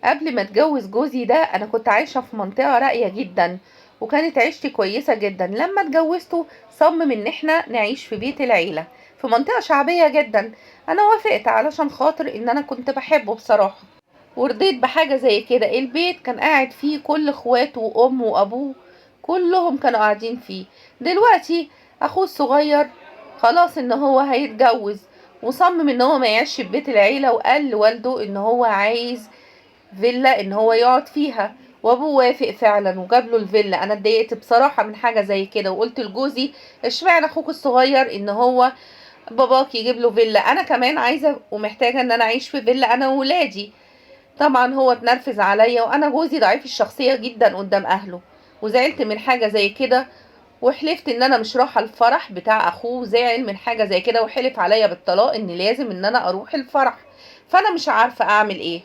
قبل ما اتجوز جوزي ده انا كنت عايشة في منطقة راقية جدا، وكانت عيشتي كويسة جدا. لما اتجوزته صمم ان احنا نعيش في بيت العيلة في منطقة شعبية جدا. انا وافقت علشان خاطر ان انا كنت بحبه بصراحة، ورضيت بحاجة زي كده. البيت كان قاعد فيه كل اخواته وامه وابوه، كلهم كانوا قاعدين فيه. دلوقتي اخوه الصغير خلاص ان هو هيتجوز، وصمم ان هو ما يعيش في بيت العيلة، وقال لوالده ان هو عايز فيلا ان هو يقعد فيها. وابوه وافق فعلا وجاب له الفيلا. انا اتضايقت بصراحة من حاجة زي كده، وقلت لجوزي اشمعنى اخوك الصغير ان هو باباك يجيب له فيلا؟ انا كمان عايزة ومحتاجة ان انا اعيش في فيلا انا وولادي. طبعا هو اتنرفز عليا، وانا جوزي ضعيف الشخصية جدا قدام اهله، وزعلت من حاجة زي كده. وحلفت ان انا مش رايحة الفرح بتاع اخوه. زعل من حاجة زي كده وحلف عليا بالطلاق ان لازم ان انا اروح الفرح. فانا مش عارفة اعمل ايه.